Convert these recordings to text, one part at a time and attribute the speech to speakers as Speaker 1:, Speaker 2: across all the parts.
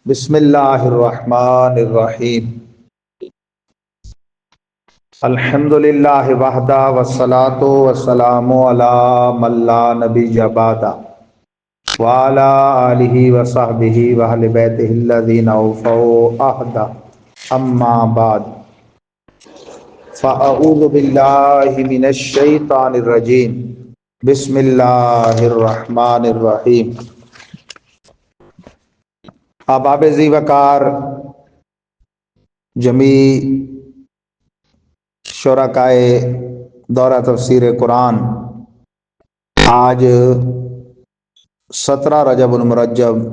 Speaker 1: بسم اللہ الرحمن الرحیم الحمد للہ وحدہ والصلاة والسلام علی من لا نبی بعدہ وعلی آلہ وصحبہ واہل بیتہ الذین اوفوا عہدہ اما بعد فاعوذ باللہ من الشیطان الرجیم بسم اللہ الرحمن الرحیم۔ احباب ذی وقار جمیع شرکائے دورہ تفسیر قرآن، آج 17 رجب المرجب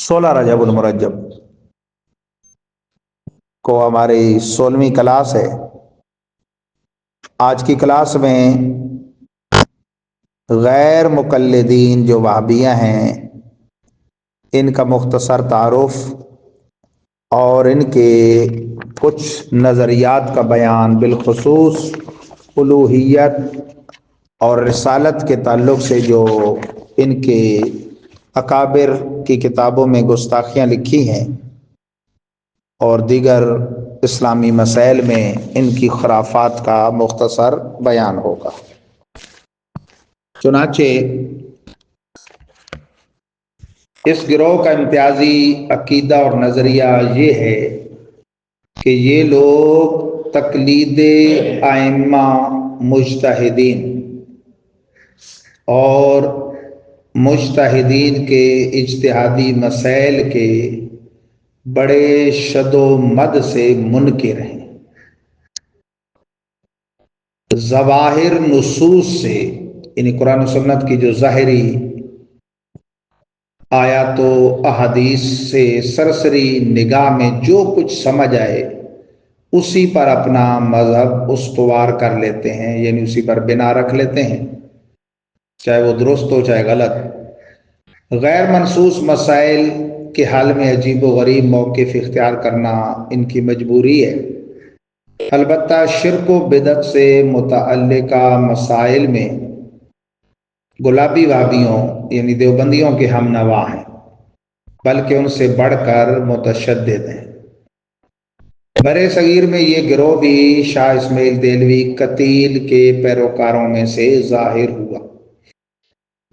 Speaker 1: 16 رجب المرجب کو ہماری 16ویں کلاس ہے۔ آج کی کلاس میں غیر مقلدین جو وہابیہ ہیں ان کا مختصر تعارف اور ان کے کچھ نظریات کا بیان، بالخصوص الوہیت اور رسالت کے تعلق سے جو ان کے اکابر کی کتابوں میں گستاخیاں لکھی ہیں اور دیگر اسلامی مسائل میں ان کی خرافات کا مختصر بیان ہوگا۔ چنانچہ اس گروہ کا امتیازی عقیدہ اور نظریہ یہ ہے کہ یہ لوگ تقلید ائمہ مجتہدین اور مجتہدین کے اجتہادی مسائل کے بڑے شد و مد سے منکر ہیں۔ ظواہر نصوص سے، یعنی قرآن و سنت کی جو ظاہری آیات و احادیث سے سرسری نگاہ میں جو کچھ سمجھ آئے اسی پر اپنا مذہب استوار کر لیتے ہیں، یعنی اسی پر بنا رکھ لیتے ہیں، چاہے وہ درست ہو چاہے غلط۔ غیر منصوص مسائل کے حل میں عجیب و غریب موقف اختیار کرنا ان کی مجبوری ہے۔ البتہ شرک و بدعت سے متعلقہ مسائل میں گلابی وہابیوں یعنی دیوبندیوں کے ہم نوا ہیں، بلکہ ان سے بڑھ کر متشدد ہیں۔ برے صغیر میں یہ گروہ بھی شاہ اسماعیل دہلوی قتیل کے پیروکاروں میں سے ظاہر ہوا۔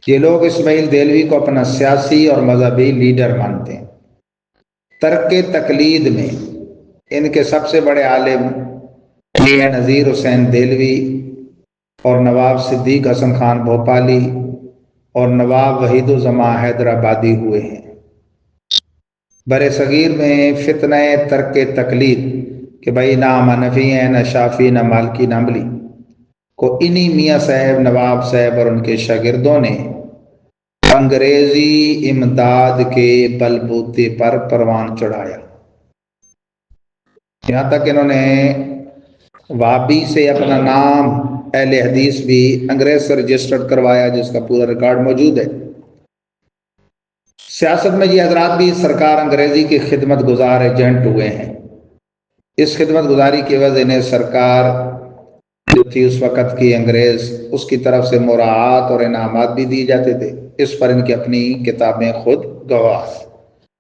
Speaker 1: یہ لوگ اسماعیل دہلوی کو اپنا سیاسی اور مذہبی لیڈر مانتے ہیں۔ ترک تقلید میں ان کے سب سے بڑے عالم میاں نذیر حسین دہلوی اور نواب صدیق حسن خان بھوپالی اور نواب وحید الزماں حیدرآبادی ہوئے ہیں۔ برے صغیر میں فتنہ ترک تقلید کہ بھائی نہ ہم حنفی ہیں، نہ شافعی، نہ مالکی، نہ حنبلی، کو انہی میاں صاحب، نواب صاحب اور ان کے شاگردوں نے انگریزی امداد کے بل بوتے پر پروان چڑھایا۔ یہاں تک انہوں نے وہابی سے اپنا نام اہل حدیث بھی انگریز سے رجسٹرڈ کروایا، جس کا پورا ریکارڈ موجود ہے۔ سیاست میں یہ حضرات بھی سرکار انگریزی کے خدمت گزار ایجنٹ ہوئے ہیں۔ اس خدمت گزاری کی وجہ انہیں سرکار جو تھی اس وقت کی انگریز، اس کی طرف سے مراعات اور انعامات بھی دی جاتے تھے۔ اس پر ان کی اپنی کتابیں خود گواہ،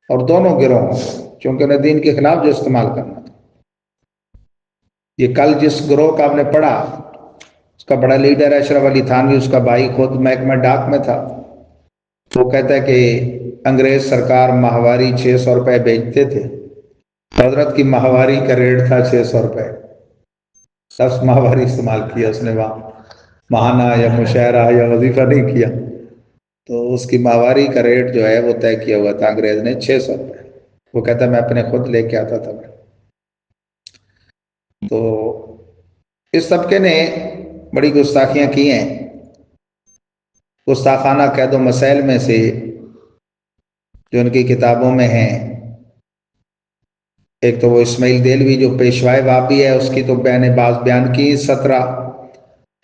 Speaker 1: اور دونوں گروہوں چونکہ انہیں دین کے خلاف جو استعمال کرنا تھا۔ یہ کل جس گروہ کا آپ نے پڑھا اس کا بڑا لیڈر ہے اشرف علی تھانوی، اس کا بھائی خود محکمہ ڈاک میں تھا۔ وہ کہتا ہے کہ انگریز سرکار ماہواری 600 روپے بیچتے تھے، حضرت کی ماہواری کا ریٹ تھا 600 روپے۔ لفظ ماہواری استعمال کیا اس نے، وہاں ماہانہ یا مشاعرہ یا وظیفہ نہیں کیا، تو اس کی ماہواری کا ریٹ جو ہے وہ طے کیا ہوا تھا انگریز نے 600 روپے۔ وہ کہتا ہے میں اپنے خود لے کے آتا تھا۔ تو اس طبقے نے بڑی گستاخیاں کی ہیں۔ گستاخانہ قید و مسائل میں سے جو ان کی کتابوں میں ہیں، ایک تو وہ اسماعیل دہلوی جو پیشوائے وہابی ہے، اس کی تو میں نے بعض بیان کی 17۔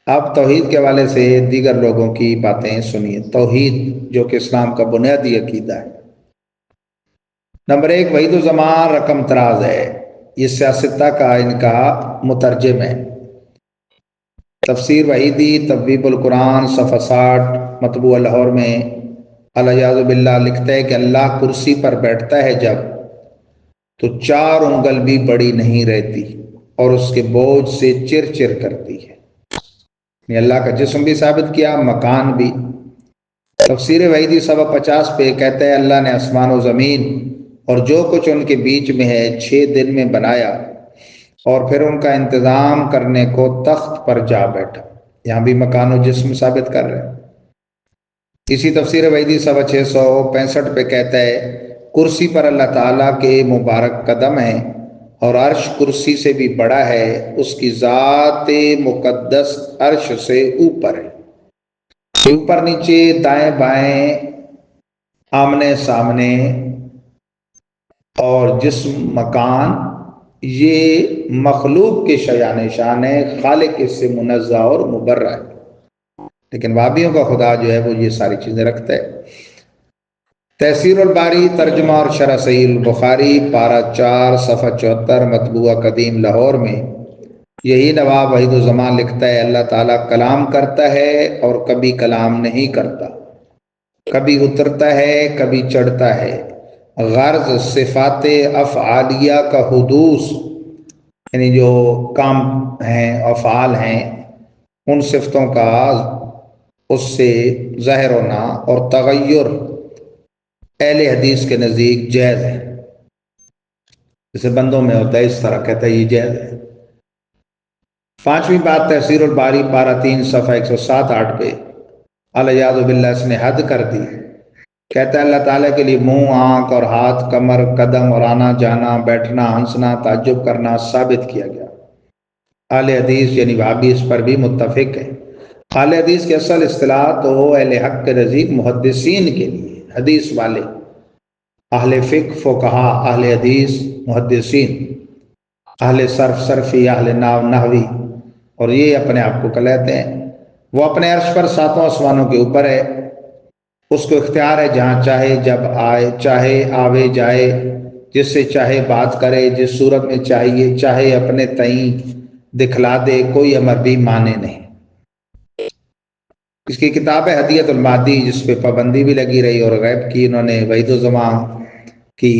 Speaker 1: اب توحید کے حوالے سے دیگر لوگوں کی باتیں سنیے۔ توحید جو کہ اسلام کا بنیادی عقیدہ ہے۔ نمبر 1، وحید الزماں رقم طراز ہے، یہ سیاستہ کا ان کا مترجم ہے۔ تفسیر وحیدی تبویب القرآن صفحہ 60 مطبوع لاہور میں الیاذ باللہ لکھتا ہے کہ اللہ کرسی پر بیٹھتا ہے جب تو 4 انگل بھی بڑی نہیں رہتی اور اس کے بوجھ سے چر چر کرتی ہے. یعنی اللہ کا جسم بھی ثابت کیا، مکان بھی. تفسیر وحیدی صفحہ 50 پہ کہتا ہے اللہ نے آسمان و زمین اور جو کچھ ان کے بیچ میں ہے 6 دن میں بنایا اور پھر ان کا انتظام کرنے کو تخت پر جا بیٹھا. یہاں بھی مکان و جسم ثابت کر رہے ہیں. اسی تفسیر وحیدی صفحہ 665 پہ کہتا ہے کرسی پر اللہ تعالیٰ کے مبارک قدم ہیں اور عرش کرسی سے بھی بڑا ہے، اس کی ذات مقدس عرش سے اوپر ہے. اوپر نیچے دائیں بائیں آمنے سامنے اور جسم مکان یہ مخلوق کے شایان شان ہے، خالق اس سے منزہ اور مبرہ ہے. لیکن وہابیوں کا خدا جو ہے وہ یہ ساری چیزیں رکھتا ہے. تفسیر الباری ترجمہ اور شرح صحیح البخاری پارہ 4 صفحہ 74 مطبوعہ قدیم لاہور میں یہی نواب وحید الزمان لکھتا ہے اللہ تعالیٰ کلام کرتا ہے اور کبھی کلام نہیں کرتا، کبھی اترتا ہے کبھی چڑھتا ہے. غرض صفات افعالیہ کا حدوث یعنی جو کام ہیں افعال ہیں ان صفتوں کا اس سے ظاہر ہونا اور تغیر اہل حدیث کے نزدیک جائز ہے. جیسے بندوں میں ہوتا ہے اس طرح کہتا ہے یہ جائز ہے. 5ویں بات تفسیر الباری پارہ 3 صفحہ 107-8 پہ الیاذ باللہ اس نے حد کر دی. کہتا ہے اللہ تعالیٰ کے لیے منہ، آنکھ اور ہاتھ، کمر، قدم اور آنا جانا، بیٹھنا، ہنسنا، تعجب کرنا ثابت کیا گیا. اہل حدیث یعنی وہابی اس پر بھی متفق ہے. اہل حدیث کی اصل اصطلاح تو اہل حق کے نزدیک محدثین کے لیے، حدیث والے، اہل فقہ فقہا، اہل حدیث محدثین، اہل صرف صرفی، اہل نحو نحوی، اور یہ اپنے آپ کو کہلاتے ہیں. وہ اپنے عرش پر 7 آسمانوں کے اوپر ہے، اس کو اختیار ہے جہاں چاہے جب آئے، چاہے آوے جائے، جس سے چاہے بات کرے، جس صورت میں چاہیے چاہے اپنے تئیں دکھلا دے، کوئی امر بھی مانے نہیں. اس کی کتاب ہے ہدیت المادی جس پہ پابندی بھی لگی رہی اور غیب کی انہوں نے وحید الزمان کی.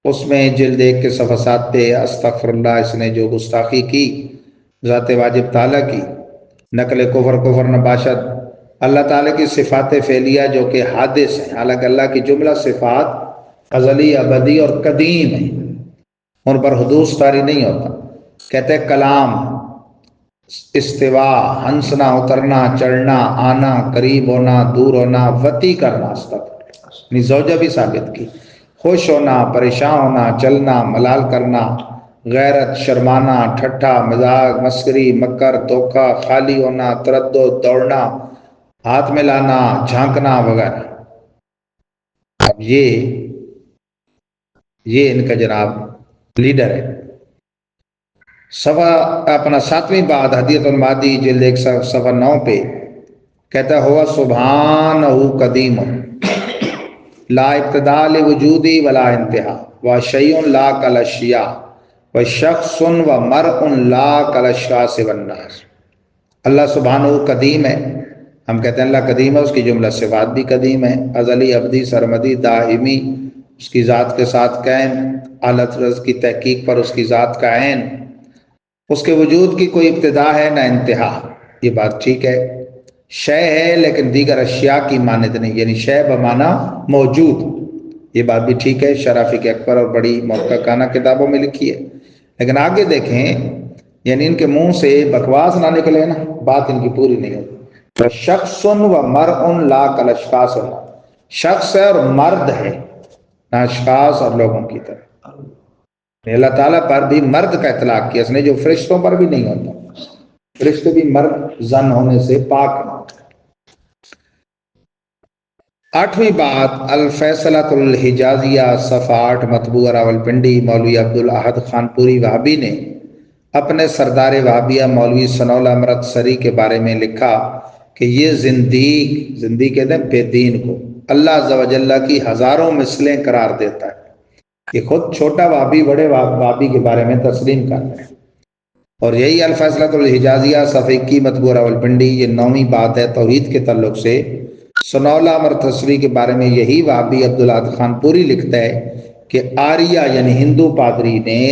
Speaker 1: اس میں جلد 1 کے صفحہ 7 پہ استغفر اللہ اس نے جو گستاخی کی ذات واجب تعالیٰ کی، نقل کفر نباشت، اللہ تعالیٰ کی صفات فعلیہ جو کہ حادث ہیں، حالانکہ اللہ کی جملہ صفات ازلی ابدی اور قدیم ہیں، ان پر حدوث طاری نہیں ہوتا. کہتے ہیں کلام، استوا، ہنسنا، اترنا، چڑھنا، آنا، قریب ہونا، دور ہونا، وتی کرنا، استغفر زوجہ بھی ثابت کی، خوش ہونا، پریشان ہونا، چلنا، ملال کرنا، غیرت، شرمانا، ٹھٹھا، مذاق، مسکری، مکر، دھوکہ، خالی ہونا، تردد، دوڑنا، ہاتھ میں لانا، جھانکنا وغیرہ. اب یہ ان کا جناب لیڈر ہے. صفحہ اپنا 7ویں بات ہدیت المادی جلد 1 صفحہ 9 پہ کہتا ہوا سبحانہ قدیم لا ابتداء لوجودی ولا انتہا وشیء لا کالاشیاء وشخص ومرء لا کالاشخاص والناس. اللہ سبحانہ قدیم ہے. ہم کہتے ہیں اللہ قدیم ہے، اس کی جملہ صفات بھی قدیم ہے، ازلی، ابدی، سرمدی، دائمی، اس کی ذات کے ساتھ قائم، اعلیٰ طرز کی تحقیق پر اس کی ذات کا عین، اس کے وجود کی کوئی ابتدا ہے نہ انتہا. یہ بات ٹھیک ہے. شے ہے لیکن دیگر اشیاء کی مانند نہیں، یعنی شے بمانا موجود. یہ بات بھی ٹھیک ہے، شرافی کے اکبر اور بڑی محققانہ کتابوں میں لکھی ہے. لیکن آگے دیکھیں، یعنی ان کے منہ سے بکواس نہ نکلے نا، بات ان کی پوری نہیں ہوتی. شخص و مرء لا کالاشخاص، شخص ہے اور مرد ہے، نہ اشخاص اور لوگوں کی طرح. اللہ تعالیٰ پر بھی مرد کا اطلاق کیا اس نے، جو فرشتوں پر بھی نہیں ہوتا. فرشتے بھی مرد زن ہونے سے پاک نہ ہوتے. 8ویں بات الفیصلۃ الحجازیہ صفحہ 8 مطبوعہ راولپنڈی مولوی عبدالاحد خانپوری وہابی نے اپنے سردار وہابیہ مولوی ثناء اللہ امرت سری کے بارے میں لکھا کہ یہ زندیق کہتے ہیں بے دین کو اللہ عز و جل کی ہزاروں مثلیں قرار دیتا ہے. یہ خود چھوٹا وہابی بڑے وہابی کے بارے میں تسلیم کرتے ہیں. اور یہی الفیصلۃ الحجازیہ صفحہ 21 مطبوعہ راولپنڈی، یہ 9ویں بات ہے توحید کے تعلق سے سنولا مرتسوی کے بارے میں یہی وہابی عبدالعاد خان پوری لکھتا ہے کہ آریہ یعنی ہندو پادری نے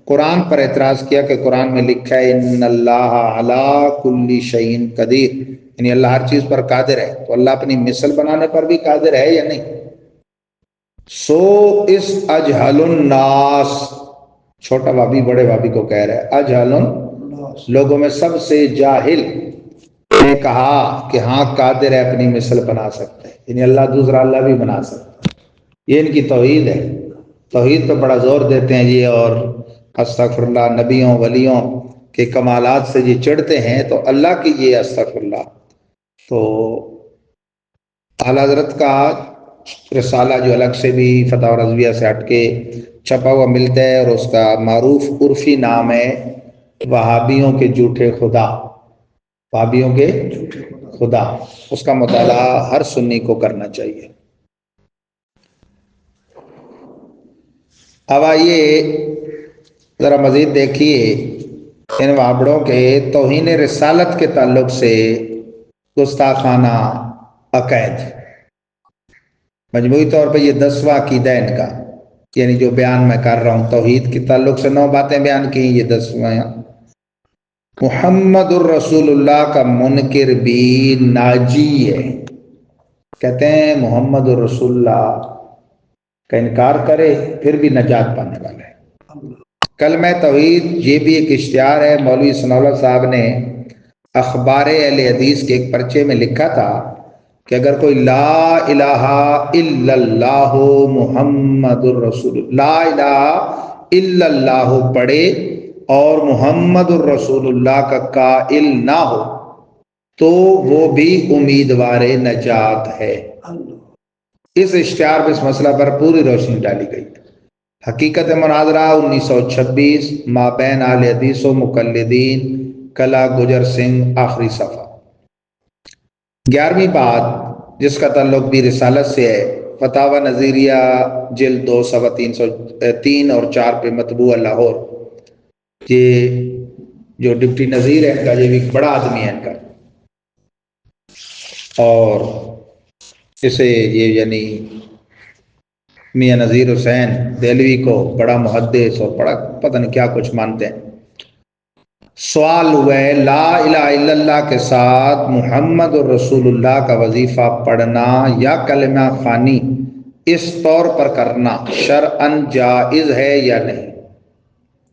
Speaker 1: قرآن پر اعتراض کیا کہ قرآن میں لکھا ہے ان اللہ علی کل شیء قدیر، یعنی اللہ ہر چیز پر قادر ہے، تو اللہ اپنی مثل بنانے پر بھی قادر ہے یا نہیں؟ سو اس اجہل الناس، چھوٹا بھابی بڑے بھابی کو کہہ رہا ہے اجہل الناس، لوگوں میں سب سے جاہل نے کہا کہ ہاں قادر ہے، اپنی مثل بنا سکتے ہیں، یعنی اللہ دوسرا اللہ بھی بنا سکتا ہے۔ یہ ان کی توحید ہے، توحید پہ بڑا زور دیتے ہیں یہ، اور استغفر اللہ، نبیوں ولیوں کے کمالات سے یہ چڑھتے ہیں تو اللہ کی یہ استغفر اللہ۔ تو اعلیٰ حضرت کا رسالہ جو الگ سے بھی فتح رضویہ سے ہٹ کے چھپا ہوا ملتا ہے، اور اس کا معروف عرفی نام ہے وہابیوں کے جھوٹے خدا، وہابیوں کے خدا، اس کا مطالعہ ہر سنی کو کرنا چاہیے۔ اب آئیے ذرا مزید دیکھیے ان وہابڑوں کے توہین رسالت کے تعلق سے گستاخانہ عقائد، مجموعی طور پہ یہ 10واں عقیدہ ان کا، یعنی جو بیان میں کر رہا ہوں توحید کے تعلق سے 9 باتیں بیان کی، یہ 10واں۔ محمد الرسول اللہ کا منکر بھی ناجی ہے، کہتے ہیں محمد الرسول اللہ کا انکار کرے پھر بھی نجات پانے والا ہے۔ کلمہ توحید یہ بھی ایک اشتہار ہے، مولوی ثناءاللہ صاحب نے اخبار اہل حدیث کے ایک پرچے میں لکھا تھا کہ اگر کوئی لا الہ الا اللہ محمد الرسول، لا الہ الا اللہ پڑھے اور محمد الرسول اللہ کا قائل نہ ہو تو وہ بھی امیدوار نجات ہے۔ اس اشتہار پہ اس مسئلہ پر پوری روشنی ڈالی گئی۔ حقیقت مناظرہ 1926 مابین اہل حدیث و مقلدین، کلا گجر سنگھ، آخری صفحہ۔ 11ویں بات جس کا تعلق بھی رسالت سے ہے، فتاوی نظیریہ جلد 2 صفحہ 303 اور 4 پہ مطبوع لاہور۔ یہ جو ڈپٹی نظیر ہے ان کا، یہ بھی بڑا آدمی ہے ان کا، اور اسے یہ یعنی میاں نذیر حسین دہلوی کو بڑا محدث اور بڑا پتہ نہیں کیا کچھ مانتے ہیں۔ سوال ہوا ہے لا الہ الا اللہ کے ساتھ محمد الرسول اللہ کا وظیفہ پڑھنا یا کلمہ خوانی اس طور پر کرنا شرعاً جائز ہے یا نہیں؟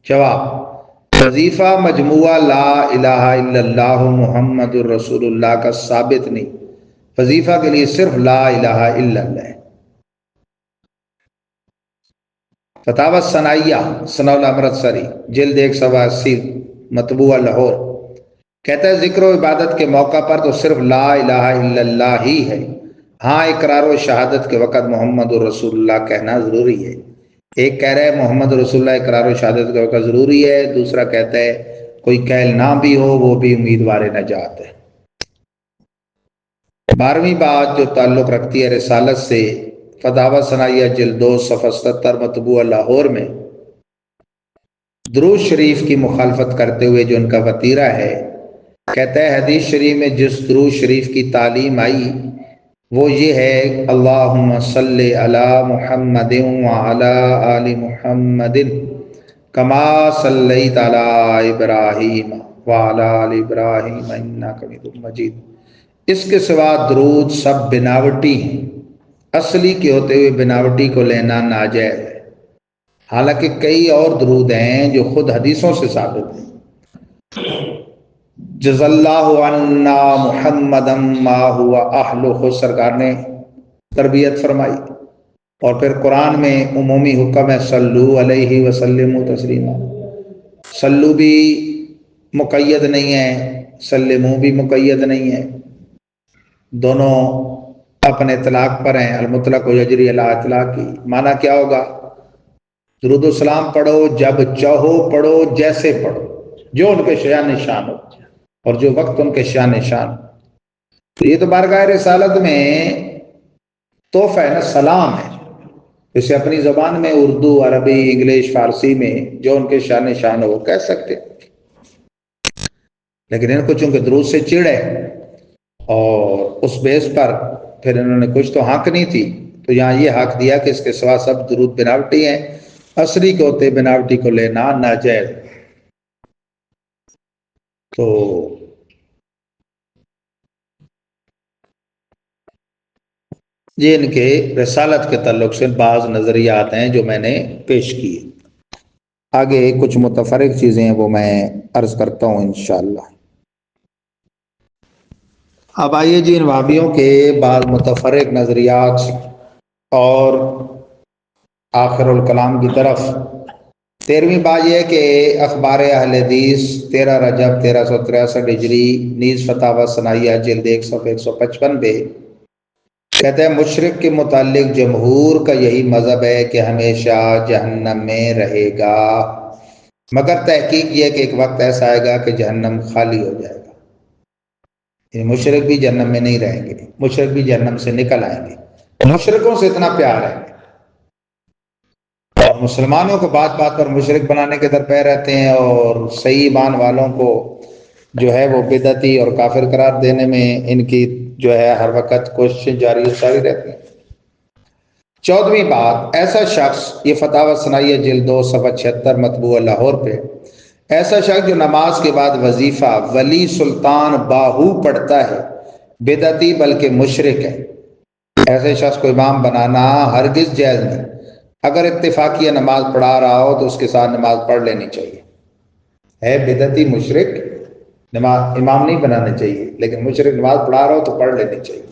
Speaker 1: جواب، وظیفہ مجموعہ لا الہ الا اللہ محمد الرسول اللہ کا ثابت نہیں، وظیفہ کے لیے صرف لا الہ الا اللہ ہے۔ فتاوی ثنائیہ ثناء امرتسری جلد 1 صفحہ 80 مطبوع لاہور، کہتا ہے ذکر و عبادت کے موقع پر تو صرف لا الہ الا اللہ ہی ہے، ہاں اقرار و شہادت کے وقت محمد الرسول اللہ کہنا ضروری ہے۔ ایک کہہ رہا ہے محمد رسول اللہ اقرار و شہادت کے وقت ضروری ہے، دوسرا کہتا ہے کوئی قائل نہ بھی ہو وہ بھی امیدوار نجات ہے۔ 12ویں بات جو تعلق رکھتی ہے رسالت سے، فتاوی ثنائیہ جلد 2 صفحہ 77 مطبوع لاہور میں درود شریف کی مخالفت کرتے ہوئے جو ان کا وتیرہ ہے، کہتا ہے حدیث شریف میں جس درود شریف کی تعلیم آئی وہ یہ ہے اللہم صلی علی محمد وعلی آل محمد کما صلیت علی ابراہیم وعلی آل ابراہیم انک حمید مجید۔ اس کے سوا درود سب بناوٹی ہیں، اصلی کے ہوتے ہوئے بناوٹی کو لینا ناجائز ہے، حالانکہ کئی اور درود ہیں جو خود حدیثوں سے ثابت ہیں۔ جزا اللہ عنا محمدا ما هو اہلہ، خود سرکار نے تربیت فرمائی، اور پھر قرآن میں عمومی حکم ہے صلو علیہ وسلم تسلیما، صلو بھی مقید نہیں ہے، سلمو بھی مقید نہیں ہے، دونوں اپنے اطلاق پر ہیں، المطلق و یجری علی اطلاقی۔ معنی کیا ہوگا؟ درود و سلام پڑھو جب چاہو پڑھو، جیسے پڑھو، جو ان کے شان نشان ہو اور جو وقت ان کے شان نشان۔ تو یہ تو بارگاہ رسالت میں تحفہ ہے نا، سلام ہے، اسے اپنی زبان میں اردو، عربی، انگلش، فارسی میں جو ان کے شان نشان ہو وہ کہہ سکتے، لیکن ان کو چونکہ درود سے چڑ ہے اور اس بیس پر پھر انہوں نے کچھ تو حق نہیں تھی، تو یہاں یہ حق دیا کہ اس کے سوا سب درود بناوٹی ہیں، اصلی کے ہوتے بناوٹی کو لینا ناجائز۔ تو یہ ان کے رسالت کے تعلق سے بعض نظریات ہیں جو میں نے پیش کیے۔ آگے کچھ متفرق چیزیں ہیں وہ میں عرض کرتا ہوں انشاءاللہ۔ اب آئیے جی ان وہابیوں کے بعض متفرق نظریات اور آخر الکلام کی طرف۔ 13ویں بات یہ ہے کہ اخبار اہل حدیث 13 رجب 1363 ہجری نیز فتاوی ثنائیہ جلد 1 صفحہ 155 پہ کہتے ہیں مشرک کے متعلق جمہور کا یہی مذہب ہے کہ ہمیشہ جہنم میں رہے گا، مگر تحقیق یہ کہ ایک وقت ایسا آئے گا کہ جہنم خالی ہو جائے گا، یعنی مشرک بھی جہنم میں نہیں رہیں گے، مشرک بھی جہنم سے نکل آئیں گے۔ مشرکوں سے اتنا پیار ہے اور مسلمانوں کو بات بات پر مشرک بنانے کے در پہ رہتے ہیں، اور صحیح ایمان والوں کو جو ہے وہ بدعتی اور کافر قرار دینے میں ان کی جو ہے ہر وقت کوششیں جاری و ساری رہتی ہیں۔ 14ویں بات، ایسا شخص، یہ فتاوی ثنائیہ جلد 2 صفحہ 76 مطبوع لاہور پہ، ایسا شخص جو نماز کے بعد وظیفہ ولی سلطان باہو پڑھتا ہے بدعتی بلکہ مشرک ہے۔ ایسے شخص کو امام بنانا ہرگز جائز نہیں، اگر اتفاقیہ نماز پڑھا رہا ہو تو اس کے ساتھ نماز پڑھ لینی چاہیے۔ ہے بدعتی مشرک، نماز امام نہیں بنانا چاہیے، لیکن مشرک نماز پڑھا رہا ہو تو پڑھ لینی چاہیے۔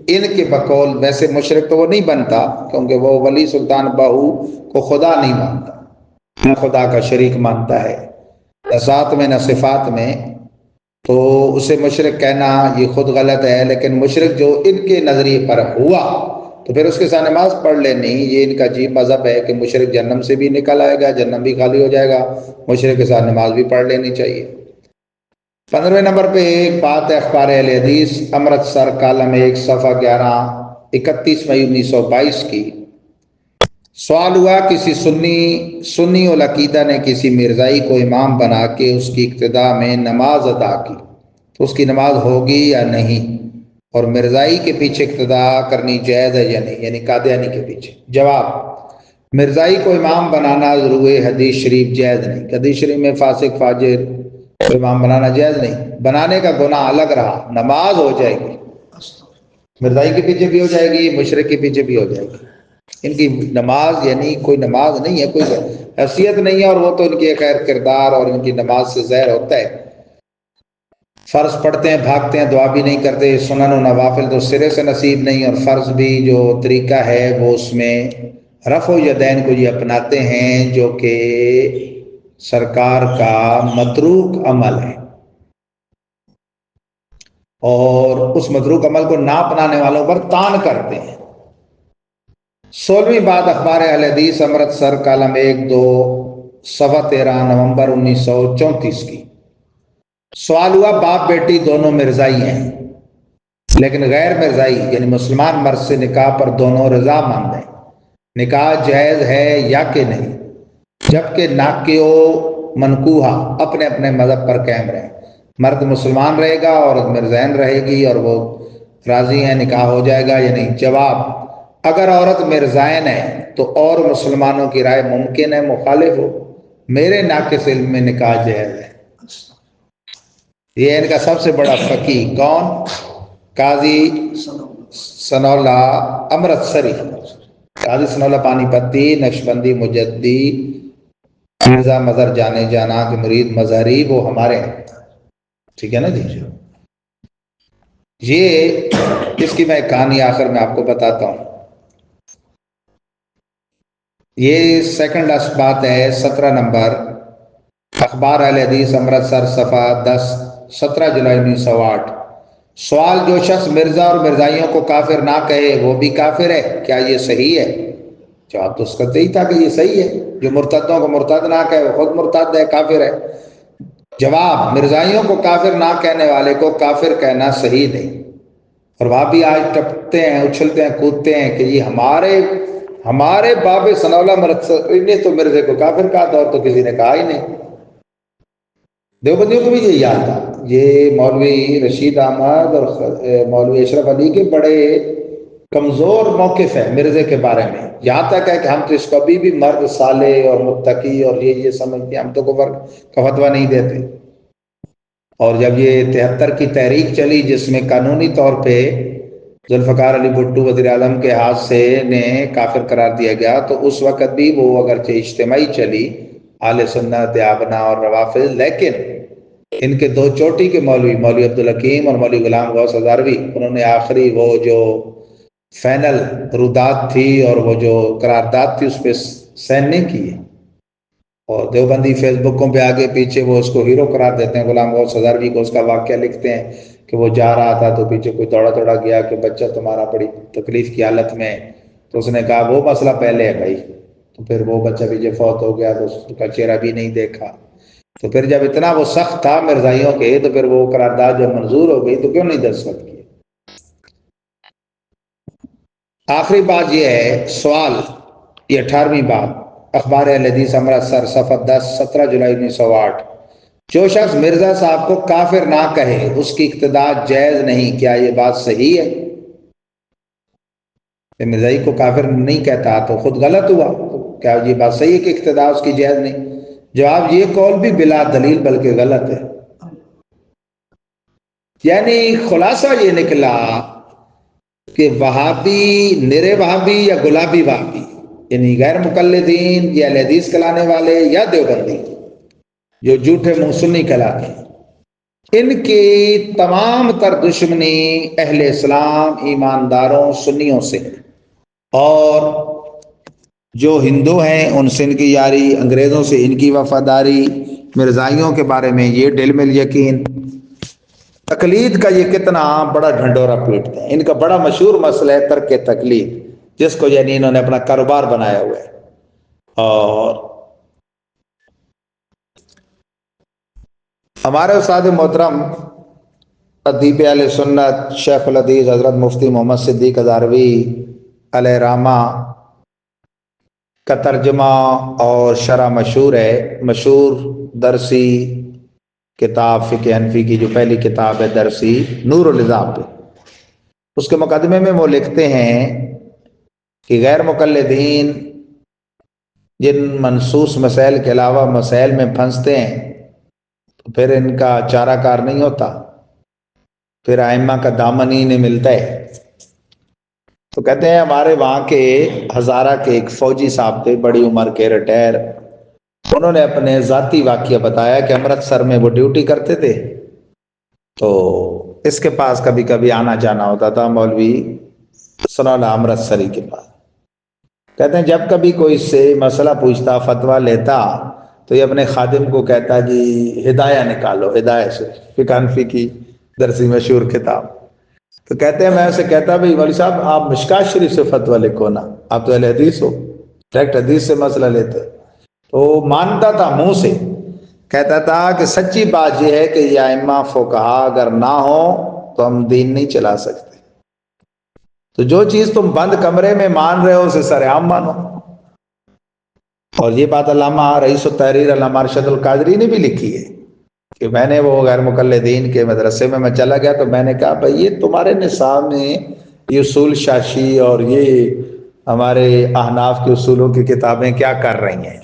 Speaker 1: ان کے بقول ویسے مشرک تو وہ نہیں بنتا کیونکہ وہ ولی سلطان باہو کو خدا نہیں مانتا، نہ خدا کا شریک مانتا ہے، نہ ذات میں نہ صفات میں، تو اسے مشرک کہنا یہ خود غلط ہے۔ لیکن مشرک جو ان کے نظریے پر ہوا تو پھر اس کے ساتھ نماز پڑھ لینی، یہ ان کا عجیب مذہب ہے کہ مشرک جہنم سے بھی نکل آئے گا، جہنم بھی خالی ہو جائے گا، مشرک کے ساتھ نماز بھی پڑھ لینی چاہیے۔ 15ویں نمبر پہ ایک بات ہے اخبار اہل حدیث امرتسر کالم 1 صفحہ 11 31 مئی 1922 کی۔ سوال ہوا کسی سنی العقیدہ نے کسی مرزائی کو امام بنا کے اس کی اقتداء میں نماز ادا کی تو اس کی نماز ہوگی یا نہیں، اور مرزائی کے پیچھے اقتداء کرنی جائز ہے یا نہیں، یعنی قادیانی کے پیچھے۔ جواب، مرزائی کو امام بنانا ضرور حدیث شریف جائز نہیں، حدیث شریف میں فاسق فاجر کو امام بنانا جائز نہیں، بنانے کا گناہ الگ رہا، نماز ہو جائے گی، مرزائی کے پیچھے بھی ہو جائے گی، مشرک کے پیچھے بھی ہو جائے گی۔ ان کی نماز یعنی کوئی نماز نہیں ہے، کوئی حیثیت نہیں ہے، اور وہ تو ان کی خیر کردار اور ان کی نماز سے ظاہر ہوتا ہے۔ فرض پڑھتے ہیں، بھاگتے ہیں، دعا بھی نہیں کرتے، سنن و نوافل تو سرے سے نصیب نہیں، اور فرض بھی جو طریقہ ہے وہ اس میں رفع الیدین کو یہ اپناتے ہیں جو کہ سرکار کا متروک عمل ہے، اور اس متروک عمل کو نہ اپنانے والوں پر تان کرتے ہیں۔ 16ویں بات اخبار اہل حدیث امرتسر کالم 1-2 صفحہ 13 نومبر 1934 کی۔ سوال ہوا باپ بیٹی دونوں مرزائی ہیں لیکن غیر مرزائی یعنی مسلمان مرد سے نکاح پر دونوں رضا مند ہیں، نکاح جائز ہے یا کہ نہیں، جبکہ ناکیو منکوہا اپنے اپنے مذہب پر قائم رہیں، مرد مسلمان رہے گا، عورت مرزائن رہے گی، اور وہ راضی ہیں، نکاح ہو جائے گا یا نہیں۔ جواب، اگر عورت مرزائن ہے تو اور مسلمانوں کی رائے ممکن ہے مخالف ہو، میرے ناقص علم میں نکاح جائز ہے۔ یہ ان کا سب سے بڑا فقیہ کون؟ قاضی ثناءاللہ امرتسری، قاضی ثناءاللہ پانی پتی نقشبندی مجدی مرزا مظہر جانے جانا کے مرید مظہری، وہ ہمارے ہیں، ٹھیک ہے نا جی۔ یہ اس کی میں کہانی آخر میں آپ کو بتاتا ہوں۔ یہ سیکنڈ لاسٹ بات ہے 17 نمبر اخبار اہل حدیث امرتسر صفحہ 10 17 جولائی 1908۔ سوال، جو شخص مرزا اور مرزائیوں کو کافر نہ کہے وہ بھی کافر ہے، کیا یہ صحیح ہے؟ جواب تو اس کا یہی تھا کہ یہ صحیح ہے، جو مرتدوں کو مرتد نہ کہے وہ خود مرتد ہے، کافر ہے۔ جواب، مرزائیوں کو کافر نہ کہنے والے کو کافر کہنا صحیح نہیں، اور وہاں بھی آج ٹپتے ہیں، اچھلتے ہیں، کودتے ہیں کہ یہ ہمارے باب ثناءاللہ امرتسری نے تو مرزے کو کافر کہا تھا، اور تو کسی نے کہا ہی نہیں۔ دیوبندیوں کو بھی یہی حال تھا، یہ مولوی رشید احمد اور مولوی اشرف علی کے بڑے کمزور موقف ہے مرزے کے بارے میں، یہاں تک ہے کہ ہم تو اس کو ابھی بھی مرد صالح اور متقی اور یہ سمجھتے ہیں، ہم تو کفر کا فتویٰ نہیں دیتے۔ اور جب یہ 73 کی تحریک چلی جس میں قانونی طور پہ ذوالفقار علی بھٹو وزیر اعظم کے ہاتھ سے نے کافر قرار دیا گیا، تو اس وقت بھی وہ اگرچہ اجتماعی چلی اہل سنت دیابنا اور روافض، لیکن ان کے دو چوٹی کے مولوی عبدالحکیم اور مولوی غلام غوث ہزاروی، انہوں نے آخری وہ جو فائنل رودات تھی اور وہ جو قرارداد تھی اس پہ سائن نہیں کیے، اور دیوبندی فیس بکوں پہ آگے پیچھے وہ اس کو ہیرو قرار دیتے ہیں، غلام غوث ہزاروی کو اس کا واقعہ لکھتے ہیں کہ وہ جا رہا تھا تو پیچھے کوئی دوڑا گیا کہ بچہ تمہارا بڑی تکلیف کی حالت میں، تو اس نے کہا وہ مسئلہ پہلے ہے بھائی، تو پھر وہ بچہ پیچھے فوت ہو گیا تو اس کا چہرہ بھی نہیں دیکھا، تو پھر جب اتنا وہ سخت تھا مرزائیوں کے تو پھر وہ قرارداد جب منظور ہو گئی تو کیوں نہیں دستخط کیے۔ آخری بات یہ ہے، سوال یہ 18ویں بات، اخبار اہل حدیث امرتسر صفحہ 10 17 جولائی 1908، جو شخص مرزا صاحب کو کافر نہ کہے اس کی اقتداء جائز نہیں، کیا یہ بات صحیح ہے؟ مرزائی کو کافر نہیں کہتا تو خود غلط ہوا، تو کیا یہ بات صحیح ہے کہ اقتداء اس کی جائز نہیں؟ جواب، یہ قول بھی بلا دلیل بلکہ غلط ہے۔ یعنی خلاصہ یہ نکلا کہ وہابی، نرے وہابی یا گلابی وہابی، یعنی غیر مقلدین یا اہل حدیث کہلانے والے یا دیوبندی جو جھوٹے منہ سنی کہلاتے ہیں، ان کی تمام تر دشمنی اہل اسلام ایمانداروں سنیوں سے ہے، اور جو ہندو ہیں ان سے ان کی یاری، انگریزوں سے ان کی وفاداری، مرزائیوں کے بارے میں یہ دل میں یقین، تقلید کا یہ کتنا بڑا ڈھنڈورا پیٹتے ہیں۔ ان کا بڑا مشہور مسئلہ ہے ترک تقلید، جس کو یعنی انہوں نے اپنا کاروبار بنایا ہوا ہے۔ اور ہمارے استاد محترم ادیب اہل سنت شیخ الحدیث حضرت مفتی محمد صدیق ہزاروی علیہ رحمہ کا ترجمہ اور شرح مشہور ہے، مشہور درسی کتاب فقہ حنفی کی جو پہلی کتاب ہے درسی نور النظام پہ، اس کے مقدمے میں وہ لکھتے ہیں کہ غیر مقلدین جن منصوص مسائل کے علاوہ مسائل میں پھنستے ہیں تو پھر ان کا چارہ کار نہیں ہوتا، پھر ائمہ کا دامن ہی نہیں ملتا ہے۔ تو کہتے ہیں ہمارے وہاں کے ہزارہ کے ایک فوجی صاحب تھے، بڑی عمر کے، ریٹائر، انہوں نے اپنے ذاتی واقعہ بتایا کہ امرتسر میں وہ ڈیوٹی کرتے تھے تو اس کے پاس کبھی کبھی آنا جانا ہوتا تھا، مولوی ثناء اللہ امرتسری کے پاس۔ کہتے ہیں جب کبھی کوئی اس سے مسئلہ پوچھتا، فتویٰ لیتا، تو یہ اپنے خادم کو کہتا جی ہدایہ نکالو، ہدایہ سے فقہ حنفی کی درسی مشہور کتاب۔ تو کہتے ہیں میں اسے کہتا بھائی مولوی صاحب آپ مشکات شریف سے فتویٰ لکھو نا، آپ تو اہل حدیث ہو، ڈائریکٹ حدیث سے مسئلہ لیتے۔ تو مانتا تھا منہ سے، کہتا تھا کہ سچی بات یہ ہے کہ یہ ائمہ فقہا اگر نہ ہو تو ہم دین نہیں چلا سکتے، تو جو چیز تم بند کمرے میں مان رہے ہو اسے سر عام مانو۔ اور یہ بات علامہ رئیس التحریر علامہ ارشد القادری نے بھی لکھی ہے کہ میں نے وہ غیر مقلدین کے مدرسے میں چلا گیا تو میں نے کہا بھائی یہ تمہارے نصاب میں یہ اصول شاشی اور یہ ہمارے احناف کے اصولوں کی کتابیں کیا کر رہی ہیں،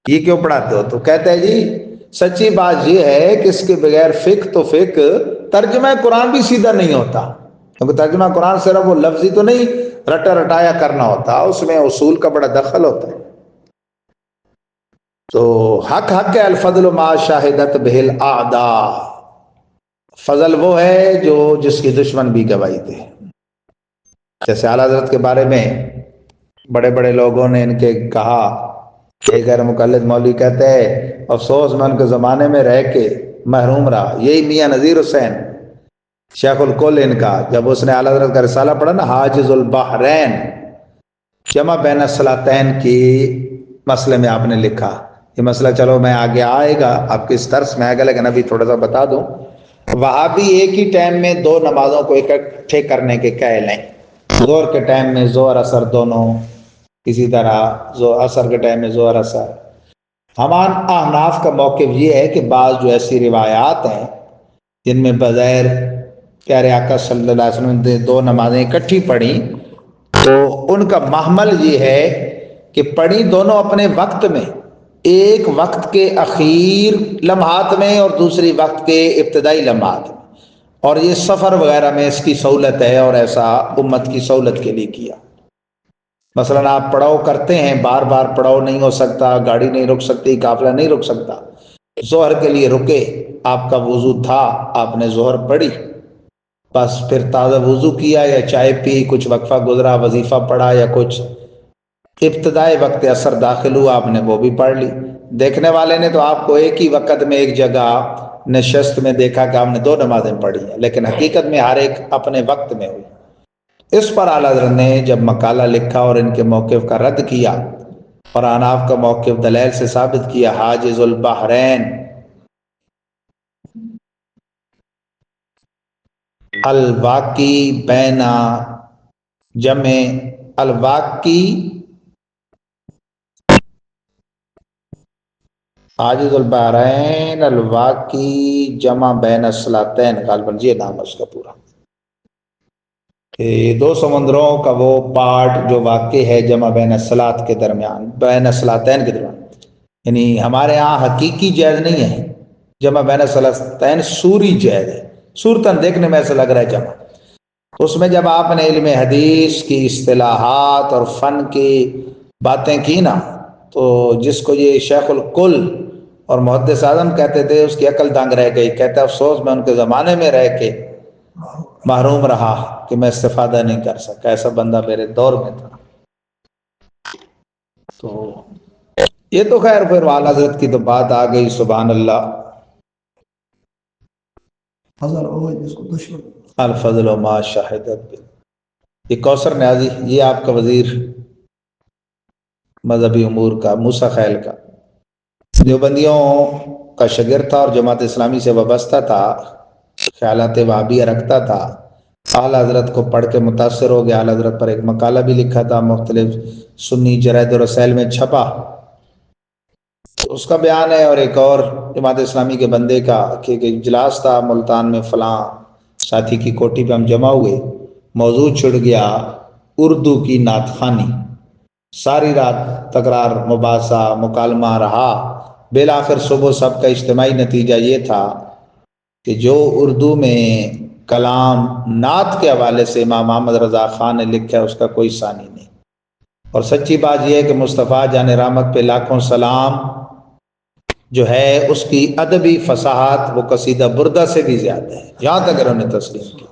Speaker 1: یہ کیوں پڑھاتے ہو؟ تو کہتے ہیں جی سچی بات یہ ہے کہ اس کے بغیر فقہ تو فقہ، ترجمہ قرآن بھی سیدھا نہیں ہوتا، کیونکہ ترجمہ قرآن صرف وہ لفظی تو نہیں رٹا رٹایا کرنا ہوتا، اس میں اصول کا بڑا دخل ہوتا ہے۔ تو حق ہے الفضل ما شاہدت بہل اعداء، فضل وہ ہے جو جس کی دشمن بھی گواہی دے۔ جیسے اعلیٰ حضرت کے بارے میں بڑے بڑے لوگوں نے ان کے کہا کہ غیر مقلد مولوی کہتے ہیں افسوس میں ان کے زمانے میں رہ کے محروم رہا، یہی میاں نذیر حسین شیخ الکل ان کا، جب اس نے اعلیٰ حضرت کا رسالہ پڑھا نا حاجز البحرین، جمع بین الصلاتین کی مسئلے میں آپ نے لکھا یہ مسئلہ، چلو میں آگے آئے گا آپ کے اس درس میں آئے گا، لیکن ابھی تھوڑا سا بتا دوں، وہابی ایک ہی ٹائم میں دو نمازوں کو اکٹھے کرنے کے قائل ہیں، ظہر کے ٹائم میں ظہر اثر دونوں، اسی طرح عصر کے ٹائم میں ظہر اثر۔ ہمان احناف کا موقف یہ ہے کہ بعض جو ایسی روایات ہیں جن میں بظاہر پیارے آقا صلی اللہ علیہ وسلم نے 2 نمازیں اکٹھی پڑھی، تو ان کا محمل یہ ہے کہ پڑھی دونوں اپنے وقت میں، ایک وقت کے اخیر لمحات میں اور دوسری وقت کے ابتدائی لمحات میں، اور یہ سفر وغیرہ میں اس کی سہولت ہے، اور ایسا امت کی سہولت کے لیے کیا۔ مثلا آپ پڑاؤ کرتے ہیں، بار بار پڑاؤ نہیں ہو سکتا، گاڑی نہیں رک سکتی، قافلہ نہیں رک سکتا، ظہر کے لیے رکے، آپ کا وضو تھا، آپ نے ظہر پڑھی، بس پھر تازہ وضو کیا یا چائے پی، کچھ وقفہ گزرا، وظیفہ پڑھا یا کچھ ابتدائی وقت اثر داخل ہوا، آپ نے وہ بھی پڑھ لی۔ دیکھنے والے نے تو آپ کو ایک ہی وقت میں ایک جگہ نشست میں دیکھا کہ آپ نے 2 نمازیں پڑھی ہیں، لیکن حقیقت میں ہر ایک اپنے وقت میں ہوئی۔ اس پر اعلیٰ حضرت نے جب مقالہ لکھا اور ان کے موقف کا رد کیا اور احناف کا موقف دلیل سے ثابت کیا، حاجز البحرین الواقی بین جمع الواقی حاجز البحرین الواقی جمع بین الصلاتین، غالباً یہ نام ہے اس کا پورا، کہ 2 سمندروں کا وہ پارٹ جو واقع ہے جمع بین الصلات کے درمیان، بین الصلاتین کے درمیان، یعنی ہمارے ہاں حقیقی جائز نہیں ہے جمع بین الصلاتین، سوری جائز ہے، صورتاً دیکھنے میں ایسا لگ رہا ہے جمع۔ اس میں جب آپ نے علم حدیث کی اصطلاحات اور فن کی باتیں کی نا، تو جس کو یہ شیخ الکل اور محدث اعظم کہتے تھے، اس کی عقل دنگ رہ گئی، کہتا افسوس میں ان کے زمانے میں رہ کے محروم رہا کہ میں استفادہ نہیں کر سکا، ایسا بندہ میرے دور میں تھا۔ تو یہ تو خیر پھر اعلیٰ حضرت کی تو بات آ گئی، سبحان اللہ۔ الفضل و ما شاہدت، یہ کوثر نیازی، یہ آپ کا وزیر مذہبی امور کا، موسیٰ خیل کا، دیوبندیوں کا شاگرد تھا اور جماعت اسلامی سے وابستہ تھا، خیالات وہابیہ رکھتا تھا۔ اعلیٰ حضرت کو پڑھ کے متاثر ہو گیا، اعلیٰ حضرت پر ایک مقالہ بھی لکھا تھا، مختلف سنی جرائد و رسائل میں چھپا، اس کا بیان ہے۔ اور ایک اور جماعت اسلامی کے بندے کا کہ اجلاس تھا ملتان میں، فلاں ساتھی کی کوٹھی پہ ہم جمع ہوئے، موضوع چھڑ گیا اردو کی نعت خوانی، ساری رات تکرار، مباحثہ، مکالمہ رہا، بالآخر صبح سب کا اجتماعی نتیجہ یہ تھا کہ جو اردو میں کلام نعت کے حوالے سے امام محمد رضا خان نے لکھا ہے، اس کا کوئی ثانی نہیں۔ اور سچی بات یہ ہے کہ مصطفیٰ جان رحمت پہ لاکھوں سلام جو ہے، اس کی ادبی فصاحت وہ قصیدہ بردہ سے بھی زیادہ ہے، یہاں تک انہوں نے تسلیم کیا۔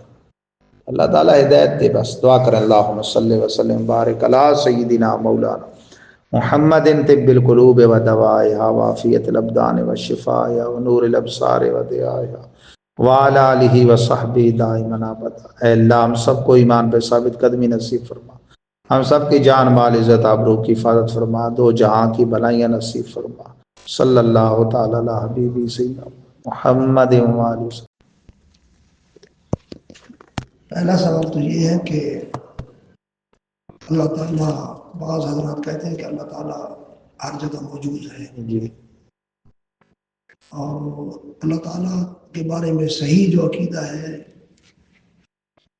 Speaker 1: اللہ تعالیٰ ہدایت دے، بس دعا کریں، اللہم صلی وسلم بارک علی سیدنا مولانا محمد طب القلوب و دوائها وعافیت الابدان و شفائها و نور الابصار و ضیائها وعلی آلہ و صحبہ دائما ابدا۔ اے اللہ ہم سب کو ایمان پہ ثابت قدمی نصیب فرما، ہم سب کی جان مال عزت آبرو کی حفاظت فرما، 2 جہاں کی بھلائیاں نصیب فرما، صلی اللہ تعالی علی حبیبی سیدنا محمد و آلہ وسلم۔
Speaker 2: پہلا سوال تو یہ ہے کہ اللہ تعالیٰ، بعض حضرات کہتے ہیں کہ اللہ تعالیٰ ہر جگہ موجود ہے،
Speaker 1: جی،
Speaker 2: اور اللہ تعالیٰ کے بارے میں صحیح جو عقیدہ ہے،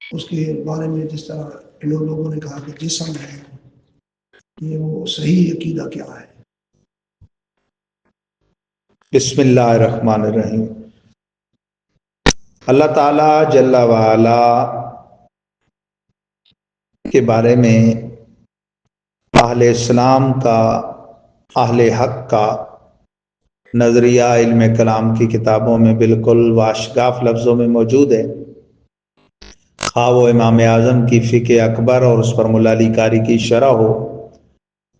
Speaker 2: اس کے بارے میں جس طرح ان لوگوں نے کہا کہ جسم ہے، یہ وہ صحیح عقیدہ کیا ہے؟
Speaker 1: بسم اللہ الرحمن الرحیم۔ اللہ تعالیٰ جل وعلا کے بارے میں اہل اسلام کا، اہل حق کا نظریہ علم کلام کی کتابوں میں بالکل واشگاف لفظوں میں موجود ہے، خواہ وہ امام اعظم کی فقہ اکبر اور اس پر ملا علی قاری کی شرح ہو،